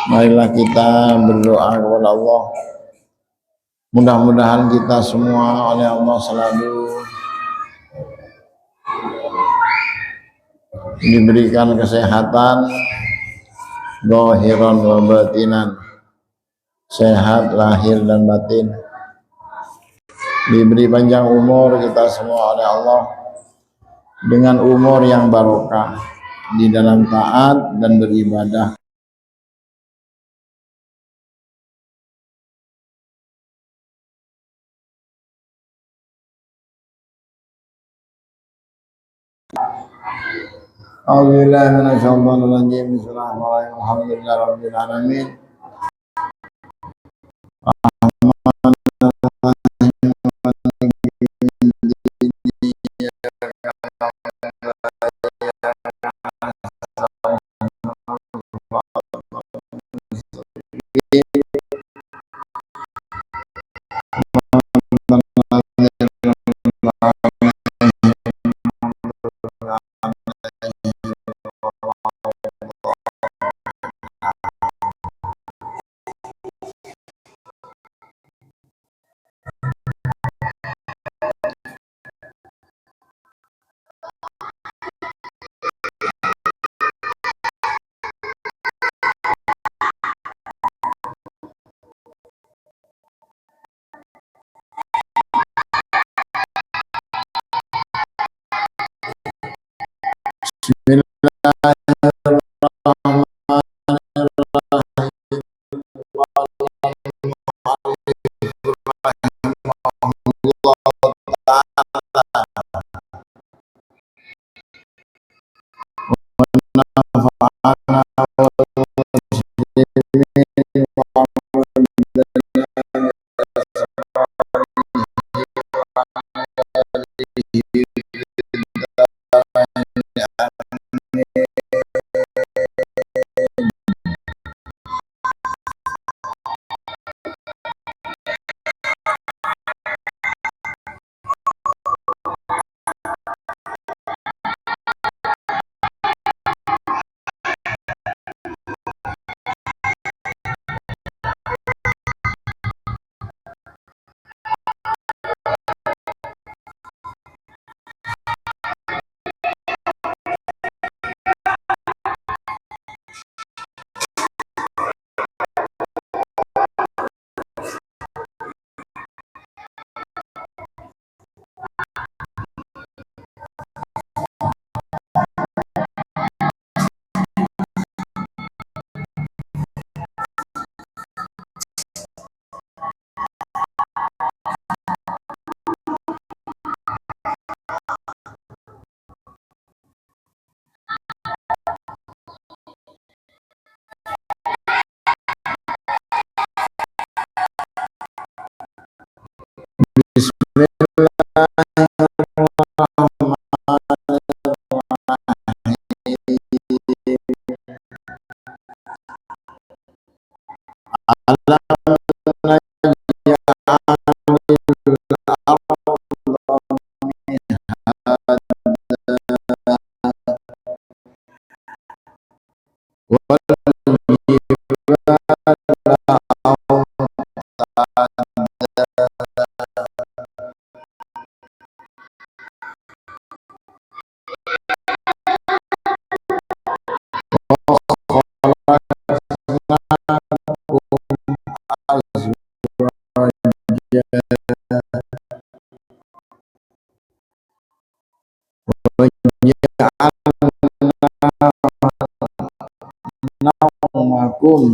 Marilah kita berdoa kepada Allah. Mudah-mudahan kita semua oleh Allah selalu diberikan kesehatan zahiran wa batinan, sehat lahir dan batin, diberi panjang umur kita semua oleh Allah dengan umur yang barokah di dalam taat dan beribadah. A'udzubillahi minasyaitonir rajim. Bismillahirrahmanirrahim. Alhamdulillahirabbil alamin.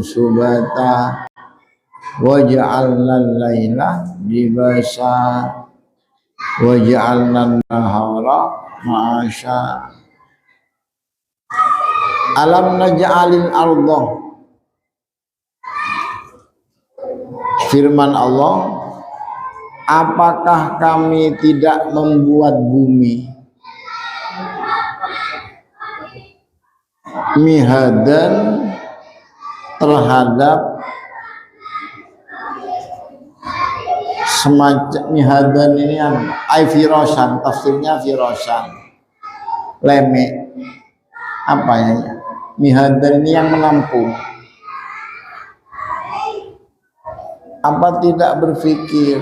Subata waj'alna al-laila libasa waj'alna an-nahara ma'asha. Alam naj'alil arda, firman Allah, apakah kami tidak membuat bumi mihadan, terhadap semacam mihadan ini ay firasan, tafsirnya firasan, leme apa ya, Mihadan ini yang menampung. Apa tidak berpikir,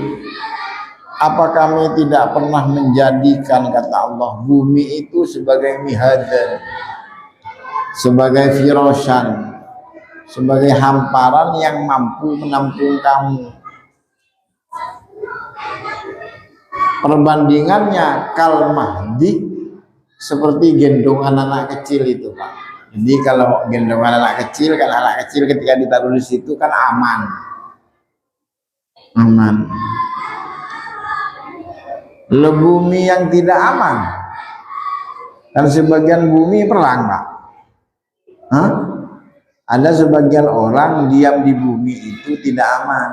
apa kami tidak pernah menjadikan, kata Allah, bumi itu sebagai mihadan, sebagai firasyan, sebagai hamparan yang mampu menampung kamu. Perbandingannya kal mahdi, seperti gendongan anak kecil itu, Pak. Jadi kalau gendongan anak kecil, kan anak kecil ketika ditaruh di situ kan aman. Aman. Bumi yang tidak aman, kan sebagian bumi perang, Pak. Hah? Ada sebagian orang diam di bumi itu tidak aman.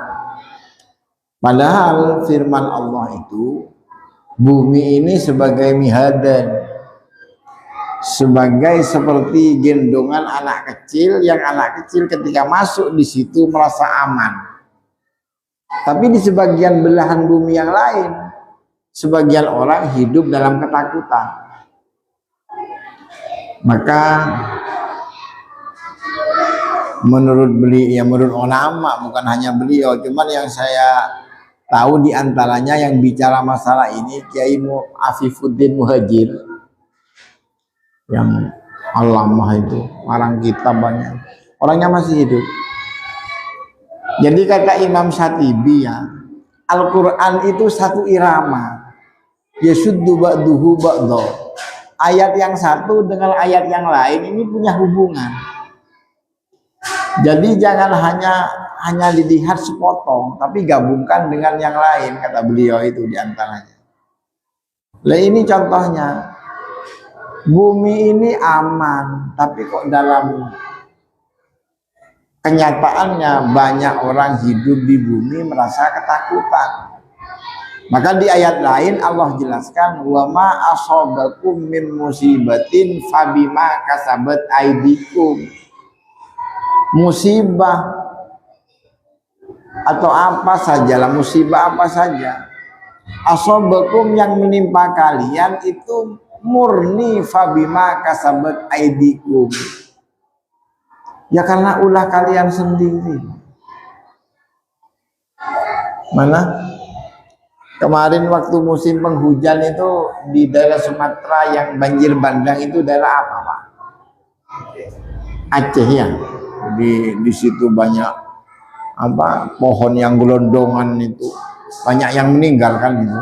Padahal firman Allah itu, bumi ini sebagai mihadan, sebagai seperti gendongan anak kecil, yang anak kecil ketika masuk di situ merasa aman. Tapi di sebagian belahan bumi yang lain, sebagian orang hidup dalam ketakutan. Maka menurut menurut ulama, bukan hanya beliau, cuman yang saya tahu diantaranya yang bicara masalah ini Kiai Afifuddin Muhajir, yang alamah itu, orang kitab banyak, orangnya masih hidup. Jadi kata Imam Syatibi, ya, Al-Quran itu satu irama, yasuddu ba'duhu ba'dho. Ayat yang satu dengan ayat yang lain ini punya hubungan. Jadi jangan hanya dilihat sepotong, tapi gabungkan dengan yang lain, kata beliau itu diantaranya. Lah ini contohnya, bumi ini aman, tapi kok dalam kenyataannya banyak orang hidup di bumi merasa ketakutan. Maka di ayat lain Allah jelaskan, wa ma asobakum min musibatin fabima kasabat aidikum. Musibah atau apa sajalah, musibah apa saja, asobakum yang menimpa kalian itu murni fabima kasabat aidikum, ya karena ulah kalian sendiri. Mana kemarin waktu musim penghujan itu di daerah Sumatera yang banjir bandang itu daerah apa, Pak? Aceh, ya. Di situ banyak apa pohon yang gelondongan itu, banyak yang meninggal kan itu.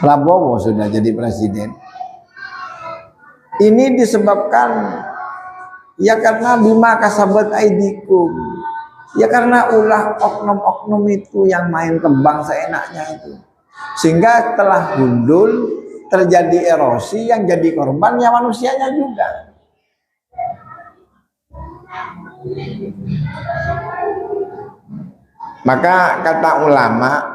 Prabowo sudah jadi presiden. Ini disebabkan ya karena bima kasabat aidikum, ya karena ulah oknum-oknum itu yang main kembang seenaknya itu, sehingga setelah gundul terjadi erosi, yang jadi korban ya manusianya juga. Maka kata ulama,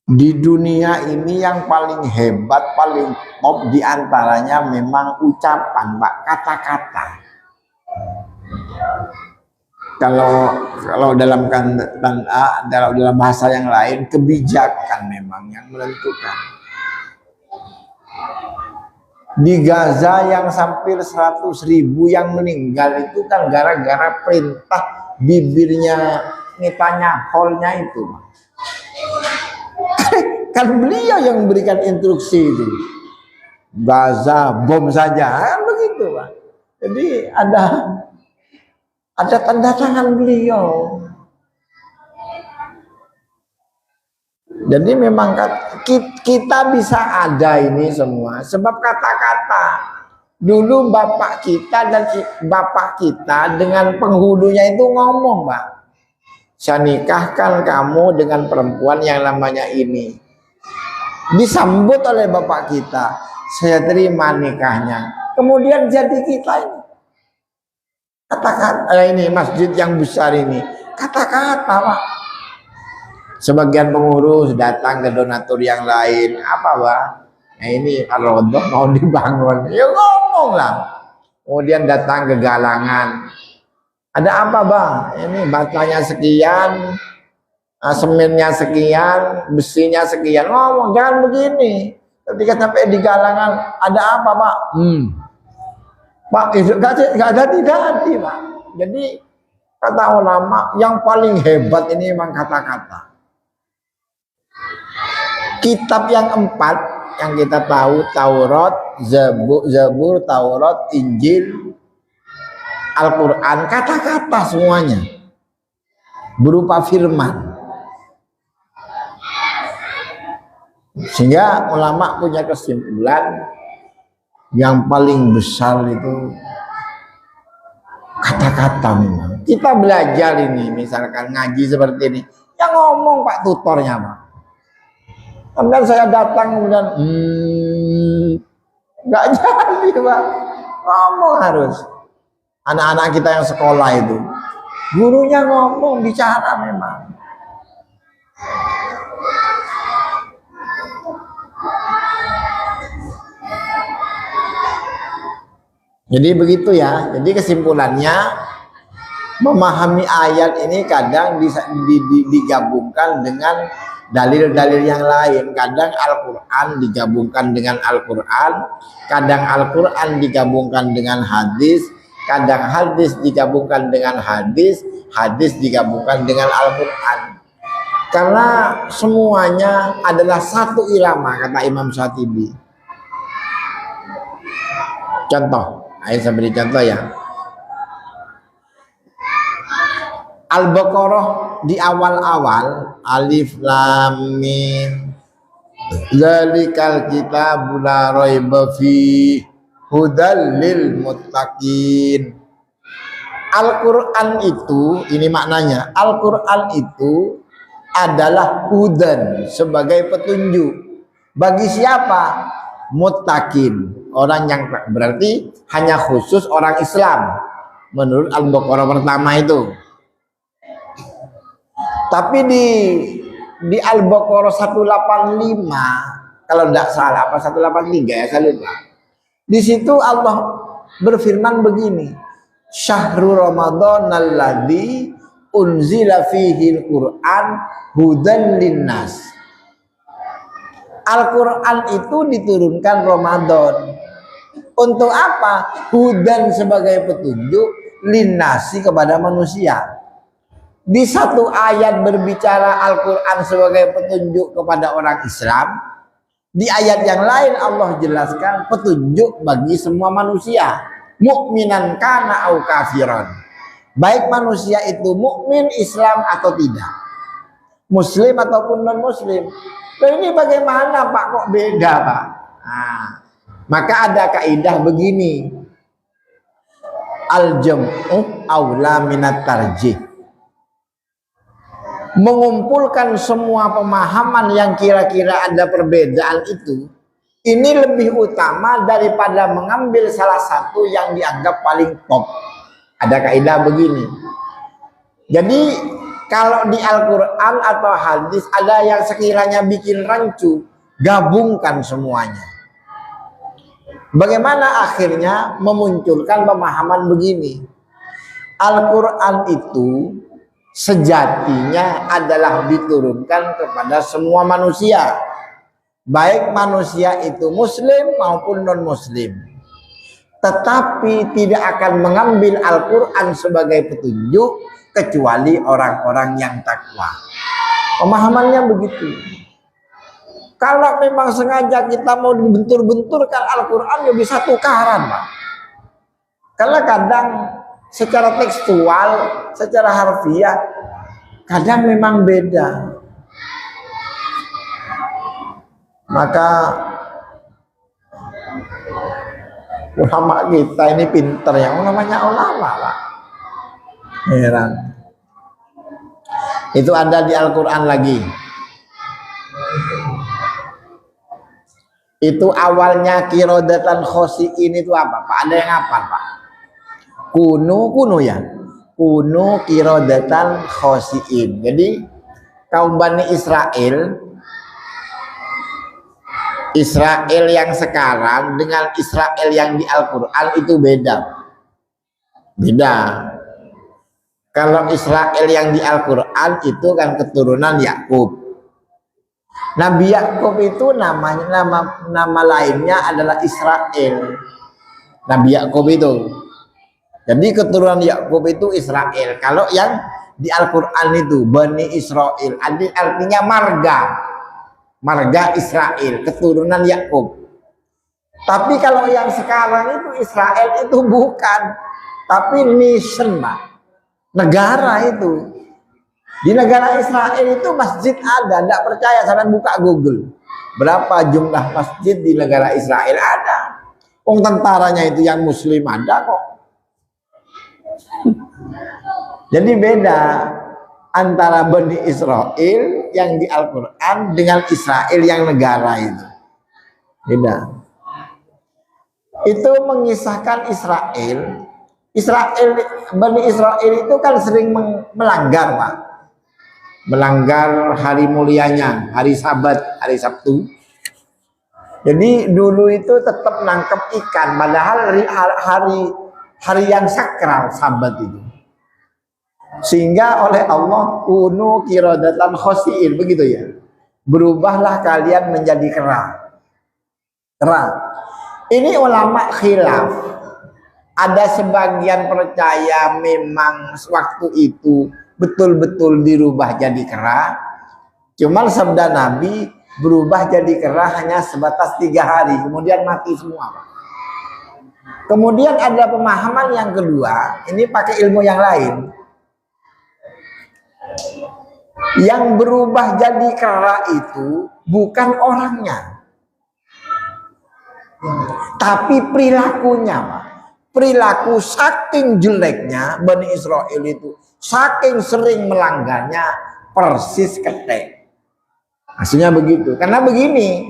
di dunia ini yang paling hebat, paling top diantaranya memang ucapan, Pak, kata-kata. Kalau dalam bahasa yang lain, kebijakan memang yang menentukan. Di Gaza yang hampir 100.000 yang meninggal itu kan gara-gara perintah bibirnya Netanyahu-nya itu. Kan beliau yang memberikan instruksi itu. Gaza bom saja, kan begitu, Pak. Jadi ada tanda tangan beliau. Jadi memang kita bisa ada ini semua sebab kata-kata. Dulu bapak kita dengan penghulunya itu ngomong, Pak, saya nikahkan kamu dengan perempuan yang namanya ini. Disambut oleh bapak kita, saya terima nikahnya. Kemudian jadi kita ini. Kata-kata ini masjid yang besar ini, kata-kata, Pak. Sebagian pengurus datang ke donatur yang lain, apa, Pak? Nah ini Ar-Raudhah mau dibangun, ya ngomong lah. Kemudian datang ke galangan, ada apa, Bang? Ini batanya sekian, semennya sekian, besinya sekian, ngomong jangan begini. Ketika sampai di galangan, ada apa, Pak? Pak, itu nggak ada tidak hati, Pak. Jadi kata ulama yang paling hebat ini memang kata-kata. Kitab yang 4 yang kita tahu, Taurat, Zabur, Taurat, Injil, Al-Quran, kata-kata semuanya berupa firman. Sehingga ulama punya kesimpulan yang paling besar itu kata-kata memang. Kita belajar ini, misalkan ngaji seperti ini, yang ngomong Pak tutornya, Pak. Kemudian saya datang kemudian nggak jadi, Pak. Ngomong harus. Anak-anak kita yang sekolah itu, gurunya ngomong, bicara memang. Jadi begitu ya. Jadi kesimpulannya, memahami ayat ini kadang digabungkan dengan dalil-dalil yang lain. Kadang Al-Quran digabungkan dengan Al-Quran, kadang Al-Quran digabungkan dengan hadis, kadang hadis digabungkan dengan hadis, hadis digabungkan dengan Al-Quran. Karena semuanya adalah satu irama, kata Imam Syatibi. Contoh, saya beri contoh ya. Al-Baqarah di awal-awal, alif lam mim, zalikal kitabul la raiba fi hudal lil muttaqin. Al-Quran itu, ini maknanya, Al-Quran itu adalah hudan, sebagai petunjuk. Bagi siapa? Muttaqin, orang yang, berarti hanya khusus orang Islam menurut Al-Baqarah pertama itu. Tapi di Al-Baqarah 185 kalau tidak salah, apa 183 ya, saya lupa. Di situ Allah berfirman begini, Syahrul Ramadan alladzi unzila fihil Qur'an hudan linnas. Al-Quran itu diturunkan Ramadan. Untuk apa? Hudan sebagai petunjuk, linnasi kepada manusia. Di satu ayat berbicara Al-Quran sebagai petunjuk kepada orang Islam. Di ayat yang lain Allah jelaskan petunjuk bagi semua manusia. Mukminan kana au kafiran. Baik manusia itu mukmin, Islam atau tidak. Muslim ataupun non-muslim. Nah, ini bagaimana Pak, kok beda Pak? Nah, maka ada kaidah begini, al-jam'u aula minat tarjih. Mengumpulkan semua pemahaman yang kira-kira ada perbedaan itu, ini lebih utama daripada mengambil salah satu yang dianggap paling top. Ada kaidah begini. Jadi kalau di Al-Quran atau hadis ada yang sekiranya bikin rancu, gabungkan semuanya. Bagaimana akhirnya memunculkan pemahaman begini? Al-Quran itu sejatinya adalah diturunkan kepada semua manusia. Baik manusia itu muslim maupun non-muslim. Tetapi tidak akan mengambil Al-Quran sebagai petunjuk kecuali orang-orang yang takwa. Pemahamannya begitu. Kalau memang sengaja kita mau dibentur-benturkan Al-Quran, ya bisa tukaran, Pak. Karena kadang secara tekstual, secara harfiah, kadang memang beda. Maka ulama kita ini pinter ya, namanya ulama, Pak. Heran. Itu ada di Al-Quran lagi. Itu awalnya kirodatan khosiin itu apa Pak? Ada yang apa Pak? Kuno ya. Kuno kirodatan khosiin. Jadi kaum Bani Israel yang sekarang dengan Israel yang di Al-Quran itu beda. Beda. Kalau Israel yang di Al-Quran itu kan keturunan Yakub. Nabi Yakub itu nama lainnya adalah Israel. Nabi Yakub itu. Jadi keturunan Yakub itu Israel. Kalau yang di Al-Quran itu Bani Israel, artinya marga Israel, keturunan Yakub. Tapi kalau yang sekarang itu Israel itu bukan, tapi nation, Pak. Negara itu. Di negara Israel itu masjid ada, tidak percaya sampai buka Google. Berapa jumlah masjid di negara Israel ada? Tentaranya itu yang muslim ada kok. Jadi beda antara Bani Israel yang di Al-Quran dengan Israel yang negara itu. Beda. Itu mengisahkan Bani Israel itu kan sering melanggar, Pak. Melanggar hari mulianya, hari Sabat, hari Sabtu. Jadi dulu itu tetap nangkep ikan, padahal hari yang sakral Sabat itu. Sehingga oleh Allah kunu qiradatan khosiin, begitu ya. Berubahlah kalian menjadi kera. Ini ulama khilaf. Ada sebagian percaya memang waktu itu betul-betul dirubah jadi kera. Cuman sabda Nabi berubah jadi kera hanya sebatas 3 hari, kemudian mati semua. Kemudian ada pemahaman yang kedua, ini pakai ilmu yang lain. Yang berubah jadi kera itu bukan orangnya, tapi perilakunya, Pak. Perilaku saking jeleknya Bani Israel itu, saking sering melanggarnya, persis ketek. Maksudnya begitu. Karena begini,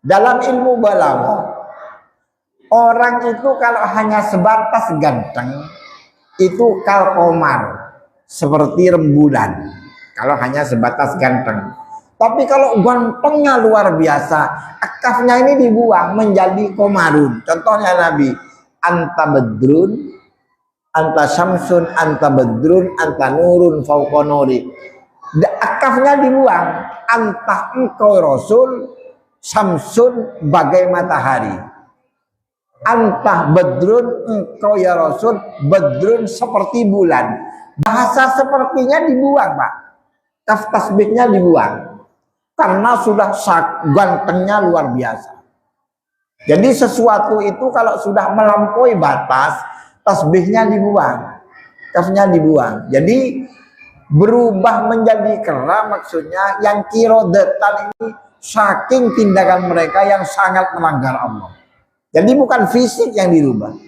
dalam ilmu balaghah, orang itu kalau hanya sebatas ganteng itu kal qamar, seperti rembulan. Kalau hanya sebatas ganteng. Tapi kalau gantengnya luar biasa, akafnya ini dibuang menjadi komarun. Contohnya Nabi, anta badrun, anta syamsun, anta badrun, anta nurun fauqa nuri. Akafnya dibuang, anta engkau rasul, syamsun bagai matahari. Anta badrun, engkau ya rasul, badrun seperti bulan. Bahasa sepertinya dibuang, Pak. Kaf tasbihnya dibuang. Karena sudah gantengnya luar biasa. Jadi sesuatu itu kalau sudah melampaui batas, tasbihnya dibuang, kafnya dibuang. Jadi berubah menjadi kera, maksudnya yang kirodatan ini saking tindakan mereka yang sangat melanggar Allah. Jadi bukan fisik yang dirubah.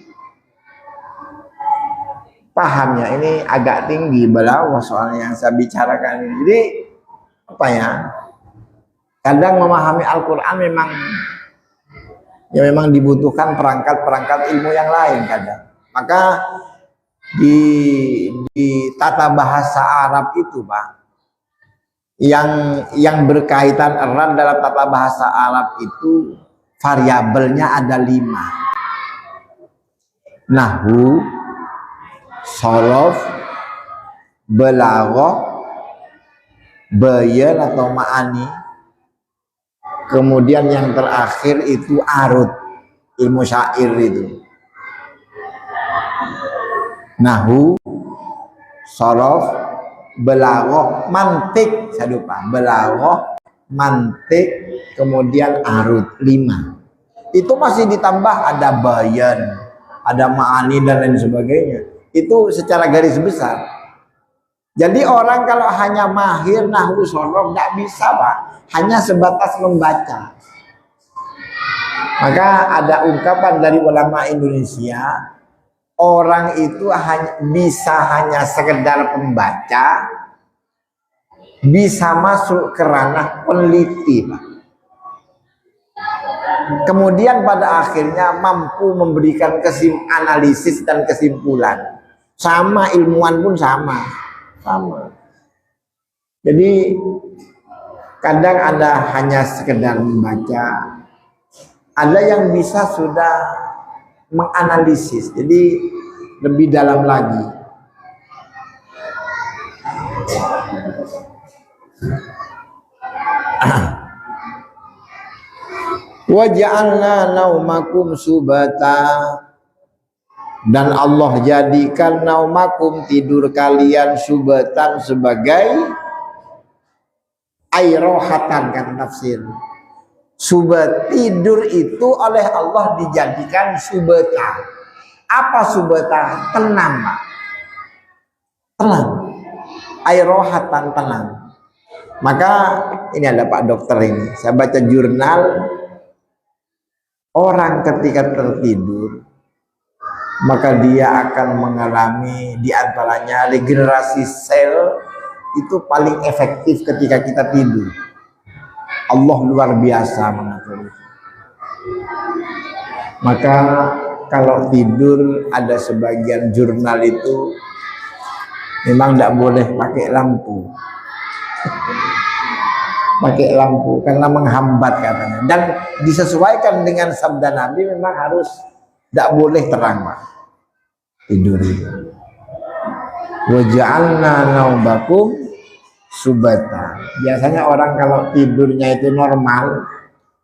Pahamnya ini agak tinggi balaghah soalnya yang saya bicarakan ini. Jadi apa ya? Kadang memahami Al-Quran memang dibutuhkan perangkat-perangkat ilmu yang lain kadang. Maka di tata bahasa Arab itu, Pak, yang berkaitan erat dalam tata bahasa Arab itu variabelnya ada 5. Nahwu, shorof, balaghah, bayan atau ma'ani, kemudian yang terakhir itu arud, ilmu syair itu. Nahwu, shorof, balaghah, mantik, saya lupa, balaghah, mantik, kemudian arud, 5. Itu masih ditambah ada bayan, ada ma'ani dan lain sebagainya. Itu secara garis besar. Jadi orang kalau hanya mahir nahwu shorof nggak bisa, Pak, hanya sebatas membaca. Maka ada ungkapan dari ulama Indonesia, orang itu bisa hanya sekedar pembaca, bisa masuk ke ranah peneliti, Pak. Kemudian pada akhirnya mampu memberikan analisis dan kesimpulan. Sama ilmuwan pun sama. Jadi kadang ada hanya sekedar membaca, ada yang bisa sudah menganalisis, jadi lebih dalam lagi. Wa ja'alna naumakum subata, Dan Allah jadikan naumakum, tidur kalian, subatan, sebagai airohatan, kan tafsir. Subat, tidur itu oleh Allah dijadikan subata. Apa subata? Tenang, Pak. Tenang. Airohatan, tenang. Maka ini ada Pak dokter ini. Saya baca jurnal, orang ketika tertidur maka dia akan mengalami diantaranya regenerasi sel itu paling efektif ketika kita tidur. Allah luar biasa mengatur itu. Maka kalau tidur, ada sebagian jurnal itu memang tidak boleh pakai lampu. Pakai lampu karena menghambat katanya. Dan disesuaikan dengan sabda Nabi, memang harus tidak boleh terang, Pak. Tidur itu. Wa ja'alna naubakum subata. Biasanya orang kalau tidurnya itu normal,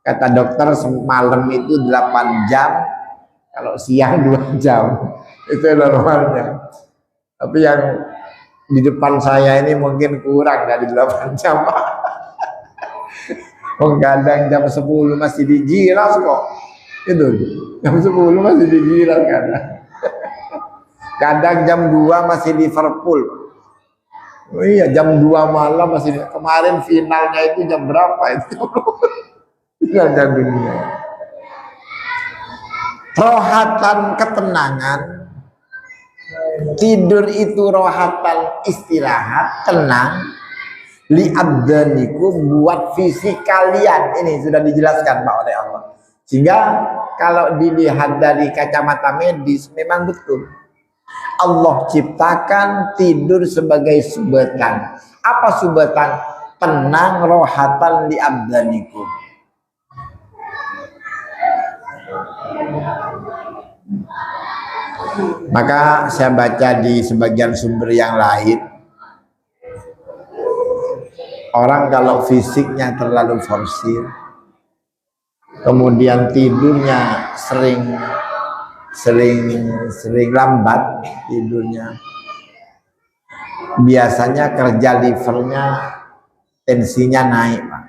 kata dokter semalam itu 8 jam, kalau siang 2 jam. Itu normalnya. Tapi yang di depan saya ini mungkin kurang dari 8 jam, Pak. Kadang jam 10 masih digilas kok. Itu jam 10 masih digilas kadang. Kadang jam 2 masih Liverpool. Oh iya, jam 2 malam masih. Kemarin finalnya itu jam berapa itu? Jam dunia. Rohatan, ketenangan. Tidur itu rohatan, istirahat, tenang. Li'abdanikum, buat fisik kalian. Ini sudah dijelaskan Pak oleh Allah. Sehingga kalau dilihat dari kacamata medis, memang betul. Allah ciptakan tidur sebagai subatan. Apa subatan? Tenang, rohatan li'abdanikum. Maka saya baca di sebagian sumber yang lain, orang kalau fisiknya terlalu forsir, kemudian tidurnya sering lambat tidurnya, biasanya kerja livernya, tensinya naik, Pak.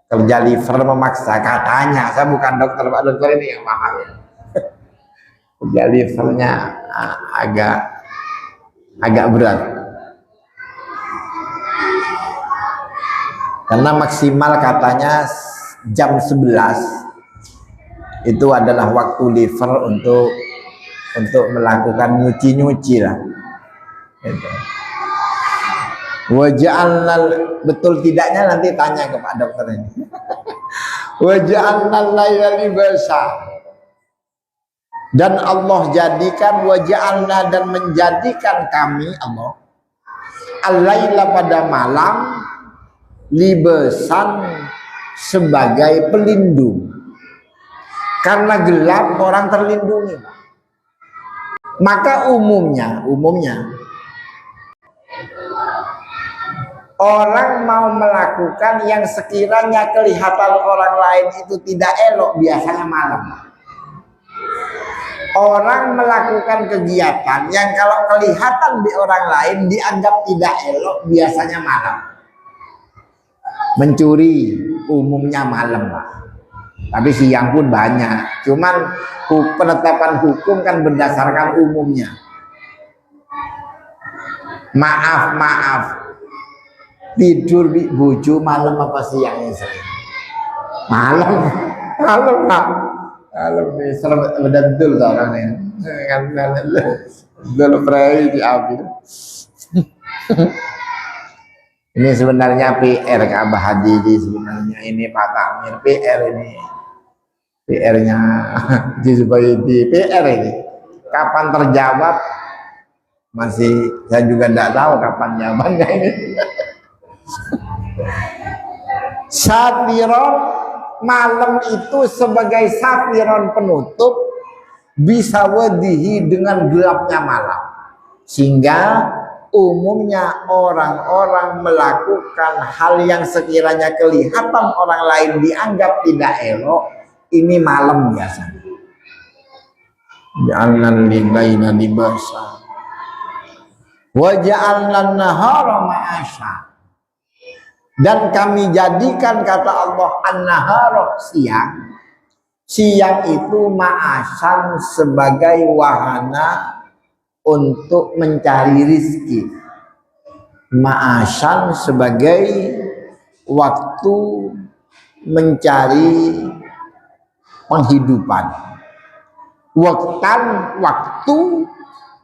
Kerja liver memaksa, katanya. Saya bukan dokter, Pak. Dokter ini yang paham. Kerja livernya agak berat. Karena maksimal katanya jam 11 itu adalah waktu liver untuk melakukan nyuci lah. Gitu. Waja'alna, betul tidaknya nanti tanya ke Pak dokter ini. Waja'alna laila libasa. Dan Allah jadikan, waja'alna, dan menjadikan kami Allah al-laila, pada malam, libasan, sebagai pelindung. Karena gelap orang terlindungi. Maka umumnya orang mau melakukan yang sekiranya kelihatan orang lain itu tidak elok, biasanya malam. Orang melakukan kegiatan yang kalau kelihatan di orang lain dianggap tidak elok, biasanya malam. Mencuri umumnya malam, Pak. Tapi siang pun banyak. Cuman penetapan hukum kan berdasarkan umumnya. Maaf. Tidur di bojo malam apa siangnya sering? Malam, Pak. Malam nih, betul orang nih. Kan dulu pray diambil. Ini sebenarnya PR ke Abah Hadidi, sebenarnya ini Pak Takmir, PR ini. PR-nya Jizbaidi, PR ini. Kapan terjawab? Masih saya juga tidak tahu kapan jawabannya ini. Satiron, malam itu sebagai satiron penutup, bisa wadihi, dengan gelapnya malam. Sehingga umumnya orang-orang melakukan hal yang sekiranya kelihatan orang lain dianggap tidak elok, ini malam biasanya. ja'alna al-laila libasa wa ja'alna an-nahara ma'asha, dan kami jadikan, kata Allah, an-nahara, siang. Siang itu ma'asan, sebagai wahana untuk mencari rizki. Ma'asan sebagai waktu mencari penghidupan. Waktu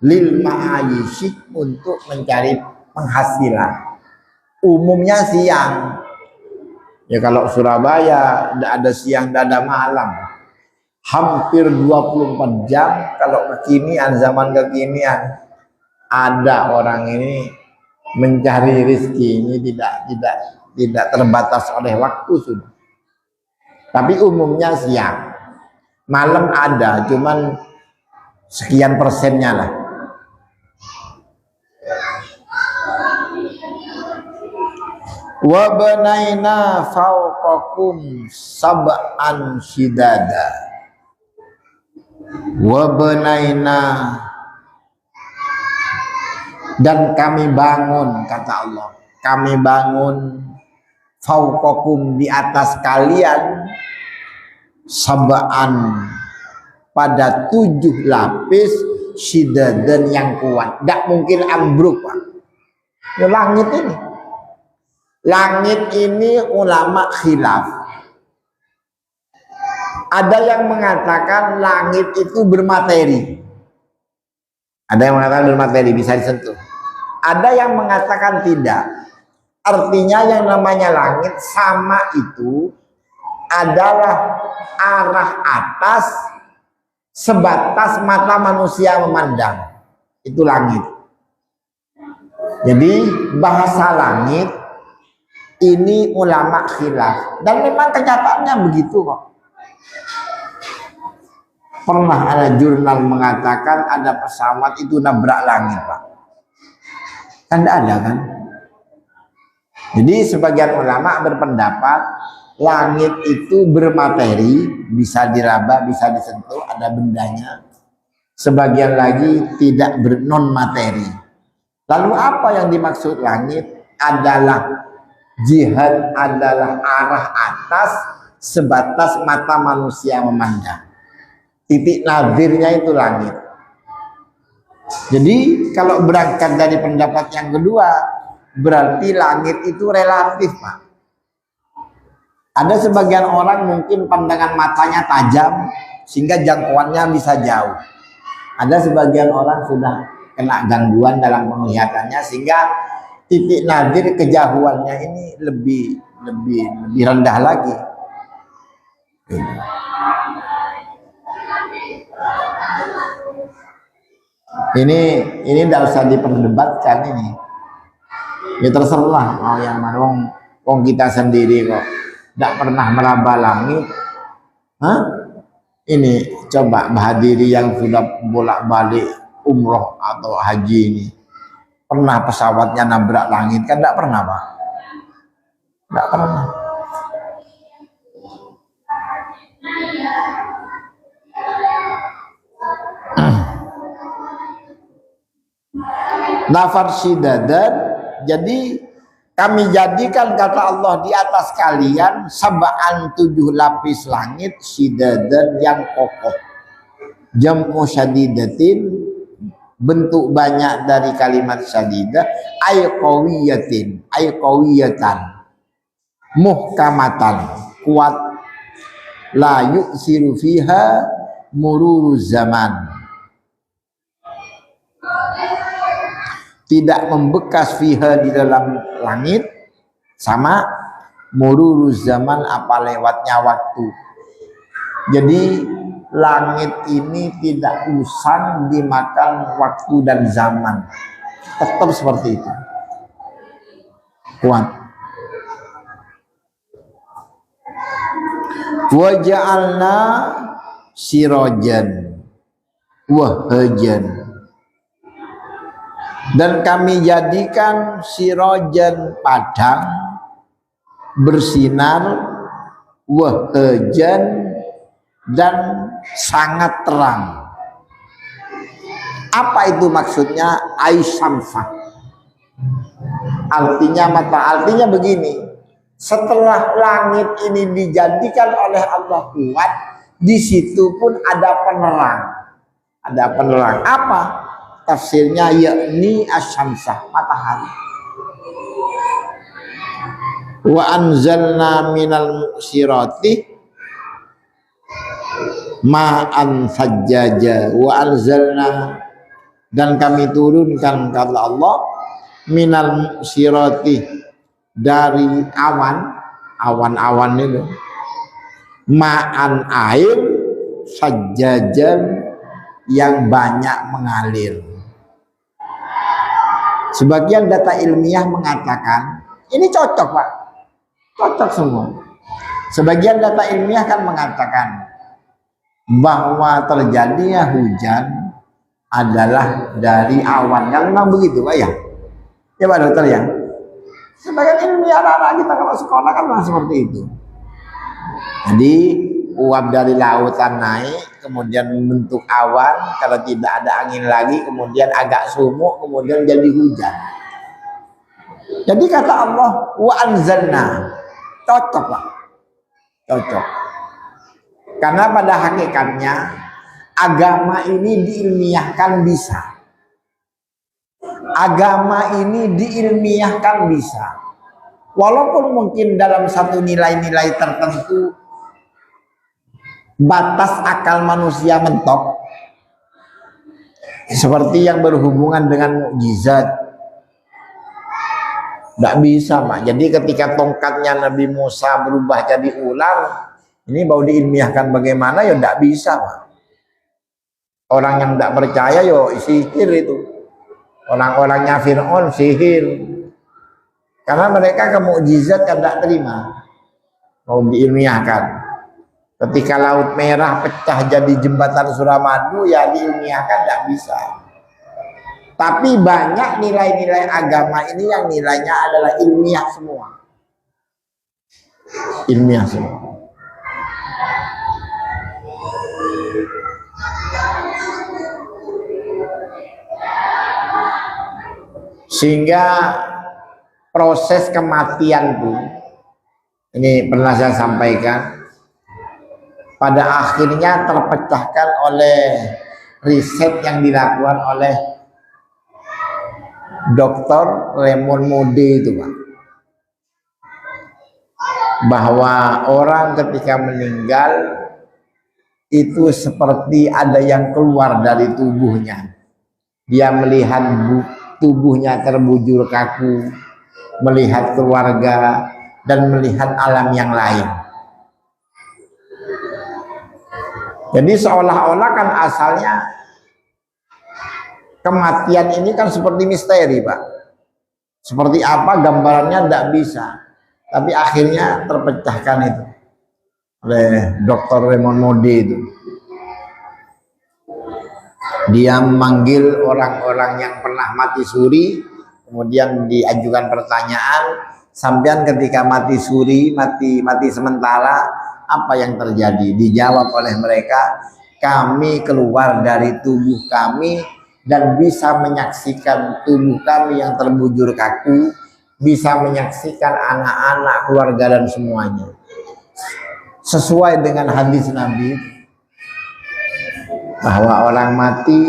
lil ma'ayisik, untuk mencari penghasilan. Umumnya siang. Ya kalau Surabaya tidak ada siang, tidak ada malam. Hampir 24 jam kalau kekinian, zaman kekinian. Ada orang ini mencari rezeki ini tidak terbatas oleh waktu sudah. Tapi umumnya siang. Malam ada, cuman sekian persennya lah. Wa banaina fawqakum sab'an shidada. Wa banaina, dan kami bangun, kata Allah, kami bangun fawqakum, di atas kalian, sab'an, pada 7 lapis, shidadan, yang kuat. Tidak mungkin ambruk, Pak. Ya, langit ini ulama khilaf. Ada yang mengatakan langit itu bermateri. Ada yang mengatakan bermateri, bisa disentuh. Ada yang mengatakan tidak. Artinya yang namanya langit sama itu adalah arah atas sebatas mata manusia memandang. Itu langit. Jadi bahasa langit ini ulama khilaf, dan memang kenyataannya begitu kok. Pernah ada jurnal mengatakan ada pesawat itu nabrak langit, Pak. Kan tidak ada kan? Jadi sebagian ulama berpendapat langit itu bermateri, bisa diraba, bisa disentuh, ada bendanya. Sebagian lagi tidak non materi. Lalu apa yang dimaksud langit? Adalah jihad, adalah arah atas sebatas mata manusia memandang. Titik nadirnya itu langit. Jadi kalau berangkat dari pendapat yang kedua, berarti langit itu relatif, Pak. Ada sebagian orang mungkin pandangan matanya tajam sehingga jangkauannya bisa jauh. Ada sebagian orang sudah kena gangguan dalam penglihatannya sehingga titik nadir kejauhannya ini lebih rendah lagi. Ini tidak usah diperdebatkan ini. Ya terserah mau yang mana, wong kita sendiri kok tidak pernah meraba langit. Ini coba menghadiri yang sudah bolak-balik umroh atau haji ini. Pernah pesawatnya nabrak langit kan? Tidak pernah, Pak. Tidak pernah. Nafar shidadan, jadi kami jadikan, kata Allah, di atas kalian sab'an 7 lapis langit, shidadan, yang kokoh. Jam'u syadidatin, bentuk banyak dari kalimat syadidah, ay qawiyatan, muhkamatan, kuat, la yu'siru fiha mururu zaman, tidak membekas fiha, di dalam langit, sama mururu zaman, apa lewatnya waktu. Jadi langit ini tidak usang dimakan waktu dan zaman, tetap seperti itu, kuat. Wa ja'alna sirajan wahajan, dan kami jadikan sirajan, padang, bersinar, wahajan, dan sangat terang. Apa itu maksudnya aisyamsah? Artinya begini, setelah langit ini dijadikan oleh Allah kuat, di situ pun ada penerang. Ada penerang. Apa? Tafsirnya yakni asyamsah, matahari. Wa anzalna minal mu'sirati ma'an sajjaja wa anzalna, dan kami turunkan kata Allah minal mu'sirati, dari awan-awan itu, ma'an air, sajjajan yang banyak mengalir. Sebagian data ilmiah mengatakan ini cocok Pak, cocok semua. Sebagian data ilmiah kan mengatakan bahwa terjadinya hujan adalah dari awan. Kan memang begitu Pak ya? Ya Pak Dokter ya? Sebagian ilmiah anak-anak kita kalau sekolah kan memang seperti itu. Jadi uap dari lautan naik, kemudian membentuk awan, kalau tidak ada angin lagi, kemudian agak sumuk, kemudian jadi hujan. Jadi kata Allah, wa anzalna, cocok Pak, cocok. Karena pada hakikatnya agama ini diilmiahkan bisa. Agama ini diilmiahkan bisa. Walaupun mungkin dalam satu nilai-nilai tertentu batas akal manusia mentok, seperti yang berhubungan dengan mukjizat, tidak bisa Pak. Jadi ketika tongkatnya Nabi Musa berubah jadi ular, ini mau diilmiahkan bagaimana ya tidak bisa Pak. Orang yang tidak percaya yo sihir itu, orang-orangnya Fir'aun sihir, karena mereka ke mukjizat yang tidak terima, mau diilmiahkan. Ketika Laut Merah pecah jadi jembatan Suramadu, ya diilmiahkan tidak bisa. Tapi banyak nilai-nilai agama ini yang nilainya adalah ilmiah semua. Ilmiah semua. Sehingga proses kematian pun, ini pernah saya sampaikan, pada akhirnya terpecahkan oleh riset yang dilakukan oleh Dr. Raymond Moody itu Pak, bahwa orang ketika meninggal itu seperti ada yang keluar dari tubuhnya. Dia melihat tubuhnya terbujur kaku, melihat keluarga, dan melihat alam yang lain. Jadi seolah-olah kan asalnya kematian ini kan seperti misteri Pak. Seperti apa gambarannya tidak bisa. Tapi akhirnya terpecahkan itu oleh Dr. Raymond Moody itu. Dia memanggil orang-orang yang pernah mati suri, kemudian diajukan pertanyaan, sampean ketika mati suri, mati sementara, apa yang terjadi? Dijawab oleh mereka, kami keluar dari tubuh kami dan bisa menyaksikan tubuh kami yang terbujur kaku, bisa menyaksikan anak-anak, keluarga dan semuanya. Sesuai dengan hadis Nabi bahwa orang mati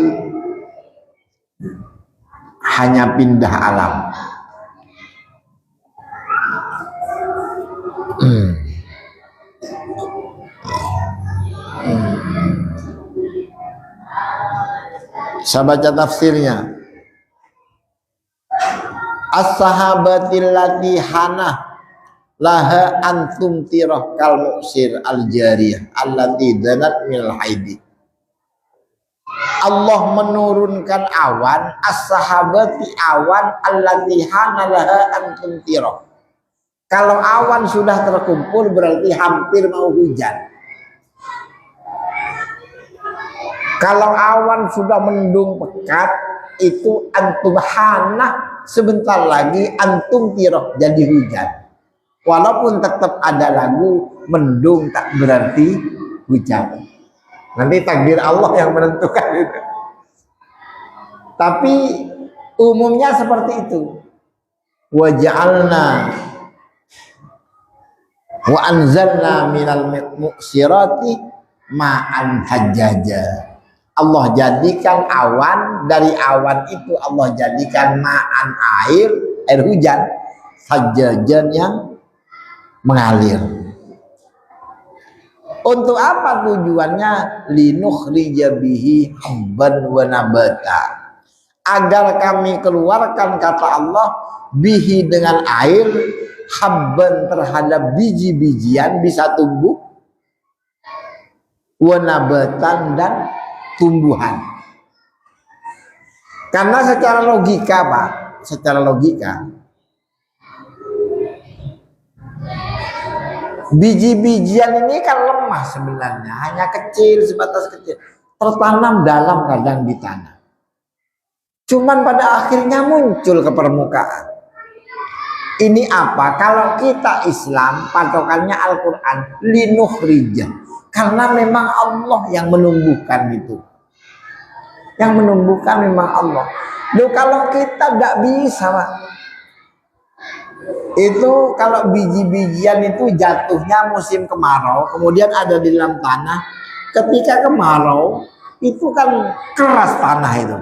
hanya pindah alam. Saya baca tafsirnya. As-sahabatil lati hana laha antum tirah kal muksir al jariyah allati danat minal haidi. Allah menurunkan awan, as-sahabati awan allati hana laha antum tirah. Kalau awan sudah terkumpul berarti hampir mau hujan. Kalau awan sudah mendung pekat, itu antum hana, sebentar lagi antum tiroh, jadi hujan. Walaupun tetap ada lagu mendung tak berarti hujan. Nanti takdir Allah yang menentukan itu. Tapi umumnya seperti itu. Wa ja'alna wa anzalna minal mu'sirati ma'an hajjaja. Allah jadikan awan, dari awan itu Allah jadikan ma'an air hujan, hajjajan yang mengalir. Untuk apa tujuannya? Linukhrija bihi habban wa nabata. Agar kami keluarkan, kata Allah, bihi dengan air, habban terhadap biji-bijian bisa tumbuh, wa nabatan dan tumbuhan. Karena secara logika, Pak, secara logika biji-bijian ini kan lemah sebenarnya, hanya kecil, sebatas kecil, tertanam dalam kadang di tanah. Cuman pada akhirnya muncul ke permukaan. Ini apa? Kalau kita Islam, patokannya Al-Quran, linukhrija. Karena memang Allah yang menumbuhkan itu. Yang menumbuhkan memang Allah. Loh, kalau kita tidak bisa, Pak. Itu kalau biji-bijian itu jatuhnya musim kemarau, kemudian ada di dalam tanah. Ketika kemarau itu kan keras tanah itu.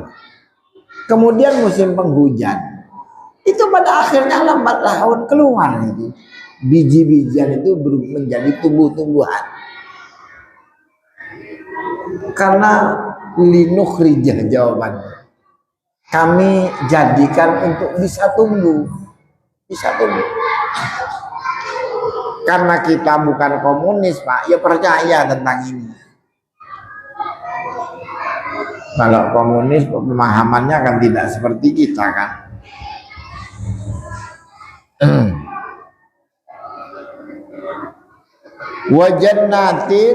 Kemudian musim penghujan, itu pada akhirnya lambat laun keluar itu. Biji-bijian itu menjadi tumbuh-tumbuhan. Karena linukhrijah jawabannya. Kami jadikan untuk bisa tumbuh. Bisa tumbuh. Karena kita bukan komunis, Pak, ya percaya tentang ini. Kalau komunis pemahamannya kan tidak seperti kita kan. Wa jannatin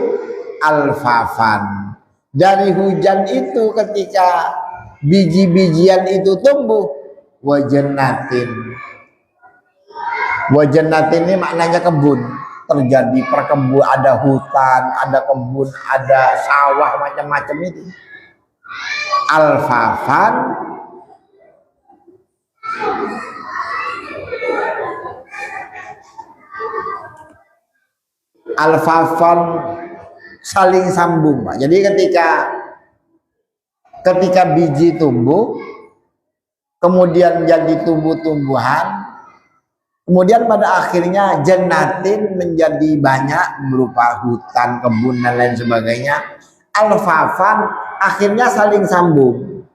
alfafan. Dari hujan itu ketika biji-bijian itu tumbuh, wa jannatin. Wa jannatin ini maknanya kebun. Terjadi perkebun, ada hutan, ada kebun, ada sawah, macam-macam itu. Alfafan alfafan saling sambung, Pak. Jadi ketika biji tumbuh, kemudian jadi tumbuh-tumbuhan, kemudian pada akhirnya jannatin menjadi banyak berupa hutan, kebun dan lain sebagainya. Alfafan akhirnya saling sambung.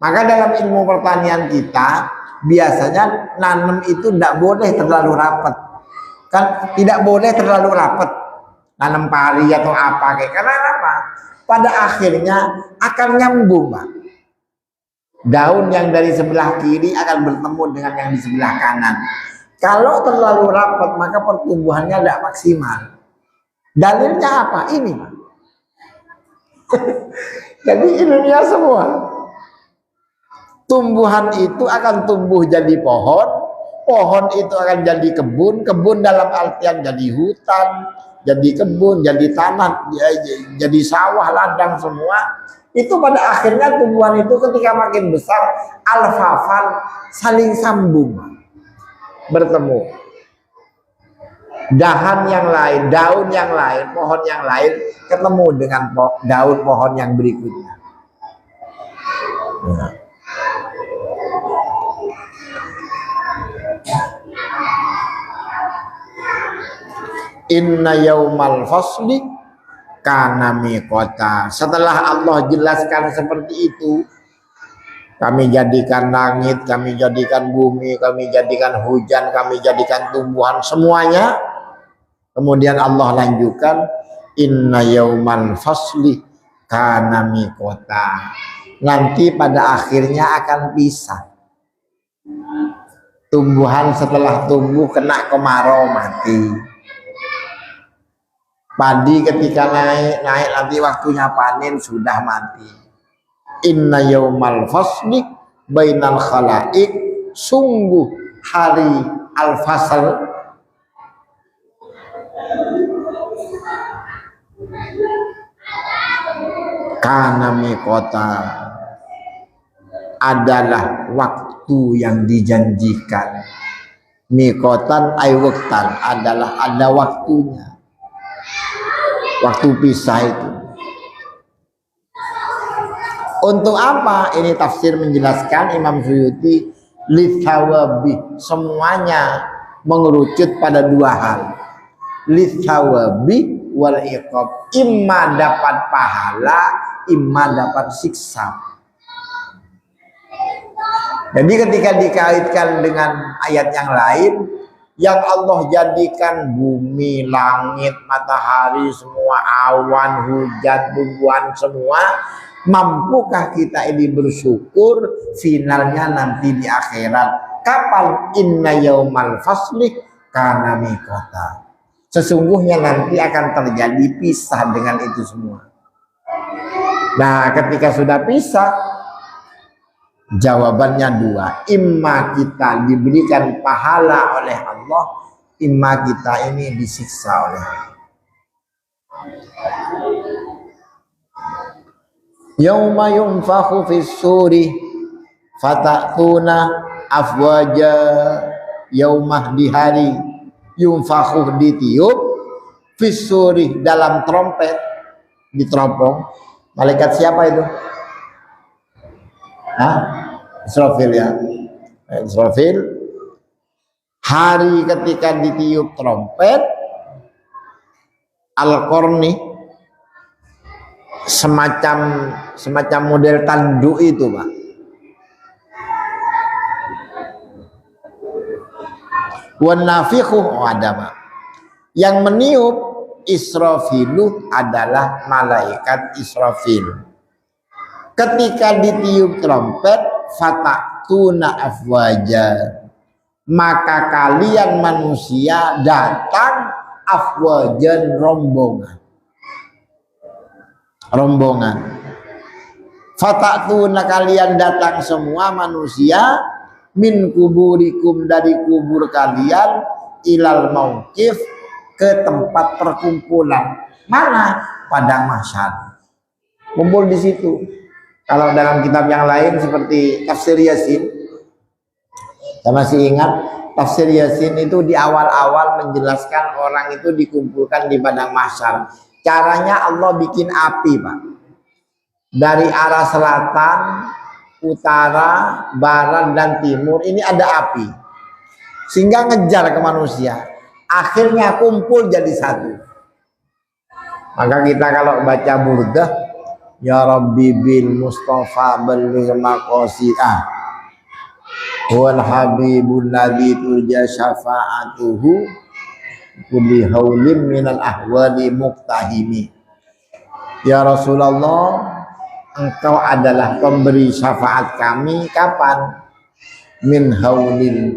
Maka dalam ilmu pertanian kita biasanya nanam itu tidak boleh terlalu rapat. Kan tidak boleh terlalu rapat. Nanam pari atau apa kayak, karena apa? Pada akhirnya akan nyambung, Pak. Daun yang dari sebelah kiri akan bertemu dengan yang di sebelah kanan. Kalau terlalu rapat maka pertumbuhannya tidak maksimal. Dalilnya apa? Ini, Pak. Jadi ilmiah semua. Tumbuhan itu akan tumbuh jadi pohon, pohon itu akan jadi kebun, kebun dalam artian jadi hutan, jadi kebun, jadi tanah, jadi sawah, ladang semua. Itu pada akhirnya tumbuhan itu ketika makin besar, alfafan saling sambung, bertemu. Dahan yang lain, daun yang lain, pohon yang lain ketemu dengan daun pohon yang berikutnya. Nah. Inna yaumal fasli kana miqata. Setelah Allah jelaskan seperti itu, kami jadikan langit, kami jadikan bumi, kami jadikan hujan, kami jadikan tumbuhan, semuanya. Kemudian Allah lanjutkan, inna yaumal fasli kana miqata. Nanti pada akhirnya akan pisah. Tumbuhan setelah tumbuh kena kemarau mati. Padi ketika naik nanti waktunya panen sudah mati. Inna yaumal fasli bainal khalaik, sungguh hari al-fasl kana miqata, adalah waktu yang dijanjikan. Mikotan ay waktan adalah ada waktunya. Waktu pisah itu. Untuk apa? Ini tafsir menjelaskan Imam Suyuti, lithawabi, semuanya mengerucut pada dua hal. Lithawabi wal iqab, imma dapat pahala, imma dapat siksa. Jadi ketika dikaitkan dengan ayat yang lain, yang Allah jadikan bumi, langit, matahari, semua awan, hujan, tumbuhan semua, mampukah kita ini bersyukur? Finalnya nanti di akhirat. Kapan? Inna yaumal fasli kana miqata. Sesungguhnya nanti akan terjadi pisah dengan itu semua. Nah, ketika sudah pisah, jawabannya dua. Imma kita diberikan pahala oleh Allah, imma kita ini disiksa oleh Allah. Yauma yunfakhu fis suri fatatuna afwaja, yaumah di hari yunfakhu ditiup fis suri dalam trompet, diteropong. Malaikat siapa itu? Hah? Israfil ya. Israfil. Hari ketika ditiup trompet, Al-Qarni, semacam model tanduk itu, Pak. Wan nafikhu, ada, Pak. Yang meniup Israfilu adalah malaikat Israfil. Ketika ditiup trompet, fatatuna afwaja, maka kalian manusia datang afwajan, rombongan. Fatatuna, kalian datang semua manusia, min kuburikum, dari kubur kalian, ilal mauqif, ke tempat perkumpulan. Mana? Padang mahsyar. Kumpul di situ. Kalau dalam kitab yang lain seperti Tafsir Yasin, saya masih ingat Tafsir Yasin itu di awal-awal menjelaskan orang itu dikumpulkan di padang mahsyar. Caranya Allah bikin api, Pak. Dari arah selatan, utara, barat, dan timur ini ada api. Sehingga ngejar ke manusia. Akhirnya kumpul jadi satu. Maka kita kalau baca burdah, ya Rabbi bil Mustafa balligh maqasidah wal habibul ladzi turja syafa'atuhu kulli haulim minal ahwali muqtahimi. Ya Rasulullah, engkau adalah pemberi syafaat kami. Kapan? Min haulin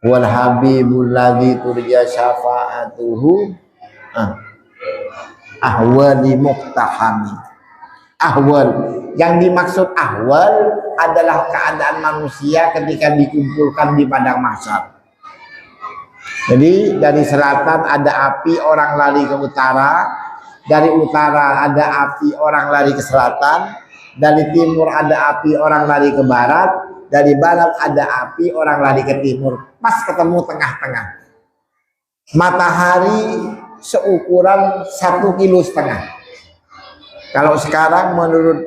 wal habibul ladzi turja syafa'atuhu ahwali muqtahami. Ahwal, yang dimaksud ahwal adalah keadaan manusia ketika dikumpulkan di padang mahsyar. Jadi dari selatan ada api, orang lari ke utara. Dari utara ada api, orang lari ke selatan. Dari timur ada api, orang lari ke barat. Dari barat ada api, orang lari ke timur. Pas ketemu tengah-tengah. Matahari seukuran 1,5 kilo. Kalau sekarang menurut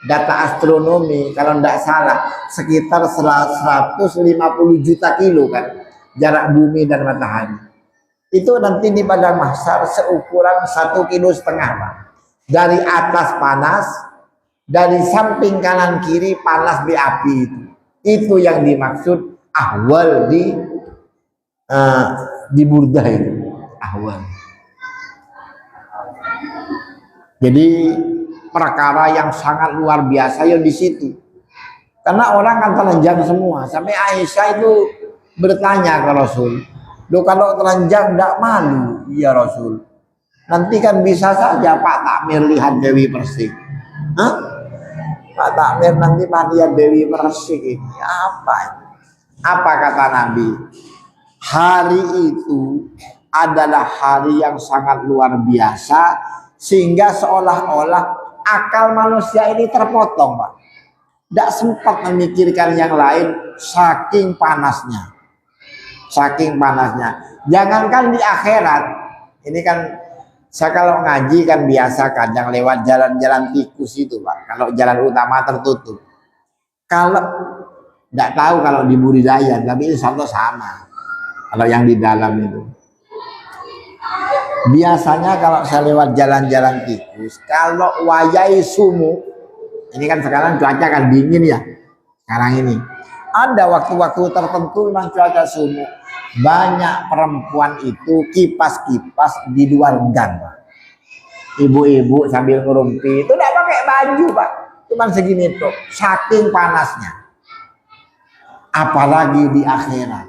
data astronomi, kalau tidak salah sekitar 150 juta kilo kan jarak bumi dan matahari. Itu nanti di padang mahsyar seukuran 1,5 kilo, Pak. Dari atas panas, dari samping kanan kiri panas di api itu. Itu yang dimaksud ahwal di burdah itu. Ahwal. Jadi perkara yang sangat luar biasa yang di situ. Karena orang kan telanjang semua. Sampai Aisyah itu bertanya ke Rasul, "Loh, kalau telanjang tidak malu?" "Iya Rasul. Nanti kan bisa saja Pak Takmir lihat Dewi Persik." "Hah? Pak Takmir nanti lihat Dewi Persik ini apa?" Apa kata Nabi? Hari itu adalah hari yang sangat luar biasa, sehingga seolah-olah akal manusia ini terpotong, Pak. Tidak sempat memikirkan yang lain, saking panasnya. Saking panasnya. Jangankan di akhirat, ini kan saya kalau ngaji kan biasa kadang lewat jalan-jalan tikus itu Pak. Kalau jalan utama tertutup. Kalau tidak tahu kalau di Budidaya, tapi insya Allah sama. Kalau yang di dalam itu. Biasanya kalau saya lewat jalan-jalan tikus, kalau wayai sumu, ini kan sekarang cuaca kan dingin ya. Sekarang ini. Ada waktu-waktu tertentu memang cuaca sumu. Banyak perempuan itu kipas-kipas di luar gang, Pak. Ibu-ibu sambil ngerumpi itu tidak pakai baju, Pak. Cuman segini tuh, saking panasnya. Apalagi di akhirat.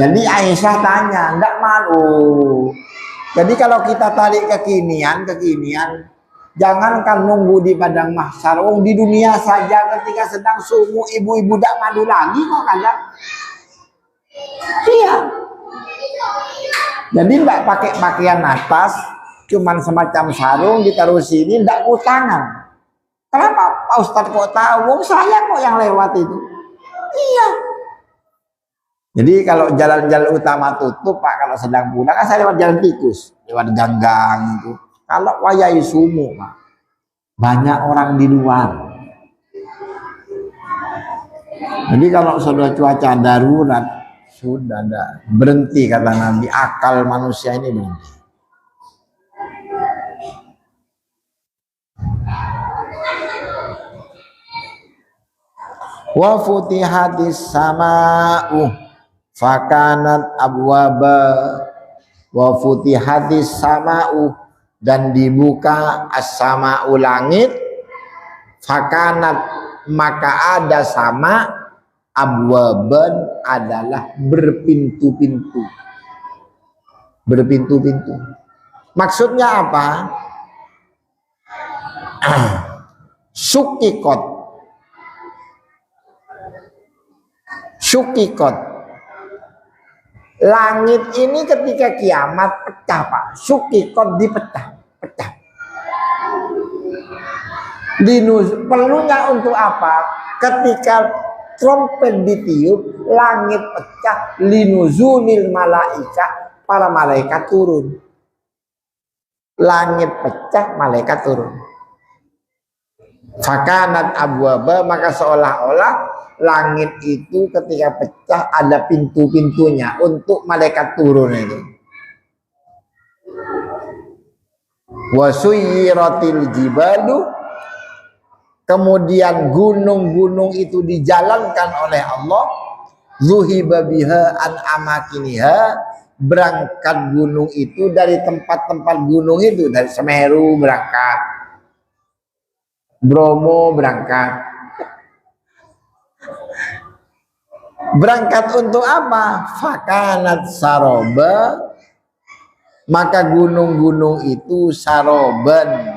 Jadi Aisyah tanya, enggak malu. Jadi kalau kita tarik kekinian, jangankan nunggu di padang mahsyar, di dunia saja ketika sedang sumu ibu-ibu tidak malu lagi kok kagak. Iya. Jadi enggak pakai pakaian atas, cuman semacam sarung ditaruh sini, enggak kutangan. Kenapa Pak Ustadz kok tahu? Saya kok yang lewat itu. Iya. Jadi kalau jalan-jalan utama tutup Pak, kalau sedang pulang kan saya lewat jalan tikus, lewat gang-gang itu. Kalau wayai sumu Pak, banyak orang di luar. Jadi kalau sudah cuaca darurat, sudah ada berhenti kata Nabi, akal manusia ini berhenti. Wa futihatis sama'u fakanat abwaba wa futihatis sama'u, dan dibuka as-sama'u langit, fakanat maka ada sama, abwaban adalah berpintu-pintu. Berpintu-pintu. Maksudnya apa? Sukikot. Langit ini ketika kiamat pecah Pak. Sukikot dipecah. Perlunya untuk apa? Ketika trompet ditiup, langit pecah, linuzulil malaika, para malaikat turun. Langit pecah, malaikat turun. Fakanat abwaba, maka seolah-olah langit itu ketika pecah ada pintu-pintunya untuk malaikat turun itu. Wasuyiratil jibalu, kemudian gunung-gunung itu dijalankan oleh Allah. Zuhiba biha an amakiniha, berangkat gunung itu dari tempat-tempat gunung itu, dari Semeru berangkat, Bromo berangkat. Berangkat untuk apa? Fakanat saroba, maka gunung-gunung itu saroban,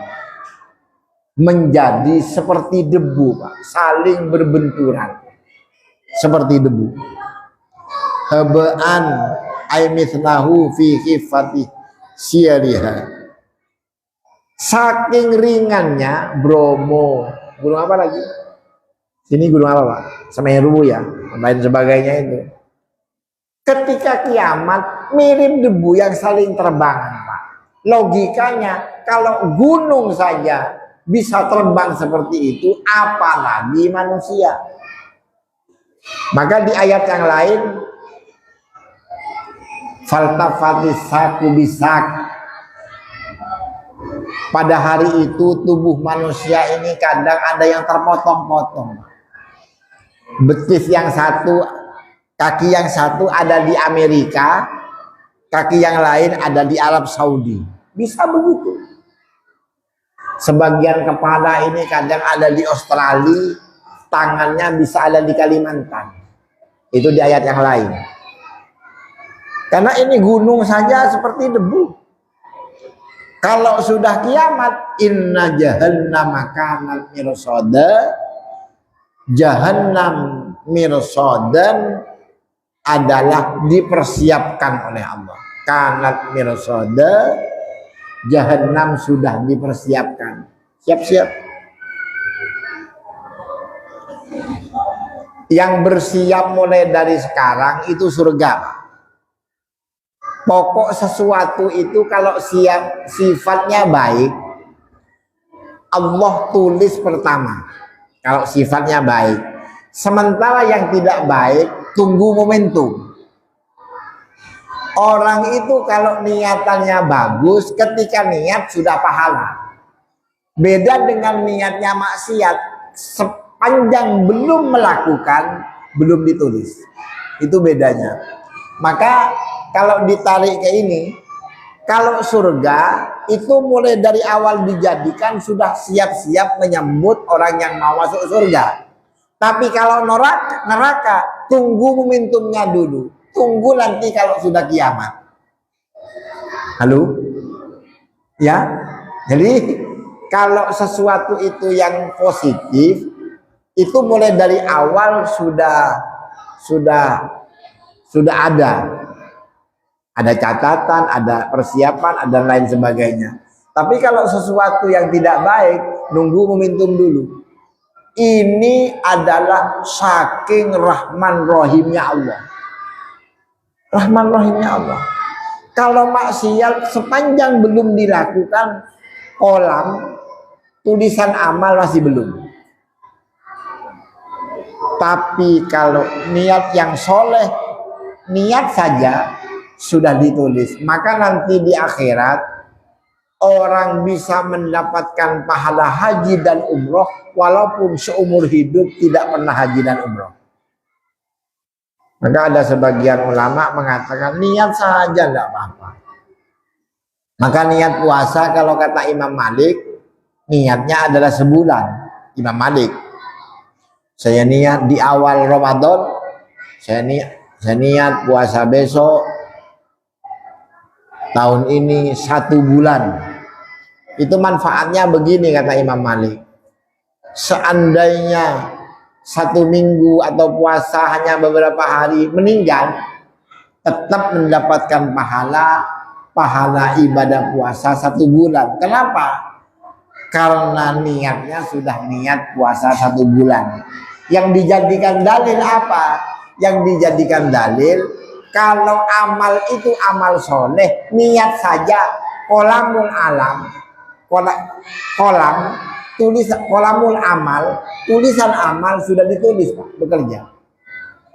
menjadi seperti debu Pak, saling berbenturan seperti debu. Habaan aimithnahu fi khifati syariha, saking ringannya Bromo. Gunung apa lagi? Sini gunung apa Pak? Semeru ya, lain sebagainya itu. Ketika kiamat mirip debu yang saling terbangan Pak. Logikanya kalau gunung saja bisa terbang seperti itu, apalagi manusia. Maka di ayat yang lain, faltafatis saku bisak, pada hari itu tubuh manusia ini kadang ada yang terpotong-potong. Betis yang satu, kaki yang satu ada di Amerika, kaki yang lain ada di Arab Saudi. Bisa begitu. Sebagian kepala ini kadang ada di Australia, tangannya bisa ada di Kalimantan. Itu di ayat yang lain. Karena ini gunung saja seperti debu. Kalau sudah kiamat, inna jahannama kanat mirsada, jahannam mirsadan adalah dipersiapkan oleh Allah. Kanat mirsada, jahannam sudah dipersiapkan. Siap-siap. Yang bersiap mulai dari sekarang itu surga. Pokok sesuatu itu kalau siap sifatnya baik, Allah tulis pertama. Kalau sifatnya baik. Sementara yang tidak baik, tunggu momentum. Orang itu kalau niatannya bagus, ketika niat sudah pahala. Beda dengan niatnya maksiat, sepanjang belum melakukan, belum ditulis. Itu bedanya. Maka kalau ditarik ke ini, kalau surga itu mulai dari awal dijadikan sudah siap-siap menyambut orang yang mau masuk surga. Tapi kalau neraka tunggu momentumnya dulu. Tunggu nanti kalau sudah kiamat. Halo? Ya? Jadi kalau sesuatu itu yang positif itu mulai dari awal sudah ada catatan, ada persiapan, ada lain sebagainya. Tapi kalau sesuatu yang tidak baik, nunggu momentum dulu. Ini adalah saking rahman rahimnya Allah. Rahman rahimnya Allah. Kalau maksiat sepanjang belum dilakukan, kolam tulisan amal masih belum. Tapi kalau niat yang soleh, niat saja sudah ditulis, maka nanti di akhirat orang bisa mendapatkan pahala haji dan umroh walaupun seumur hidup tidak pernah haji dan umroh. Maka ada sebagian ulama mengatakan niat saja tidak apa-apa. Maka niat puasa kalau kata Imam Malik, niatnya adalah sebulan. Imam Malik, saya niat di awal Ramadan, saya niat puasa besok tahun ini 1 bulan. Itu manfaatnya begini kata Imam Malik. Seandainya 1 minggu atau puasa hanya beberapa hari meninggal, tetap mendapatkan pahala ibadah puasa 1 bulan. Kenapa? Karena niatnya sudah niat puasa 1 bulan. Yang dijadikan dalil apa? Yang dijadikan dalil kalau amal itu amal soleh, niat saja kolamul alam, kolamul amal, tulisan amal sudah ditulis Pak, bekerja.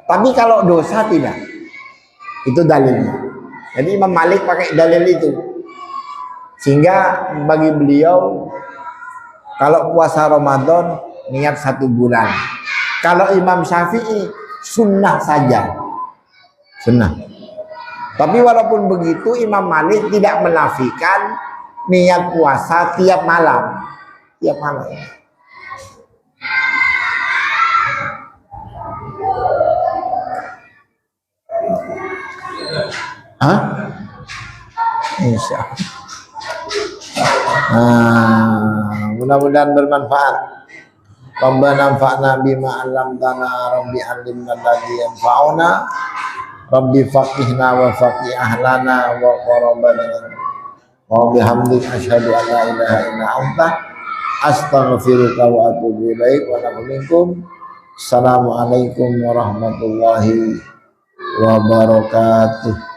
Tapi kalau dosa tidak, itu dalilnya. Jadi Imam Malik pakai dalil itu, sehingga bagi beliau kalau puasa Ramadan niat 1 bulan. Kalau Imam Syafi'i sunnah saja. Sunnah. Tapi walaupun begitu Imam Malik tidak menafikan niat puasa tiap malam. Tiap malam. Hah? Insya Allah. Mudah-mudahan bermanfaat. Rabbana anfa'na bima 'allamtana, Rabbi 'allimna alladzi yanfa'una, Rabbi faqihna wa faqih ahlana wa qarabana. Wa bihamdika asyhadu an la ilaha illa anta astaghfiruka wa atubu ilaik wa minkum. Assalamualaikum warahmatullahi wabarakatuh.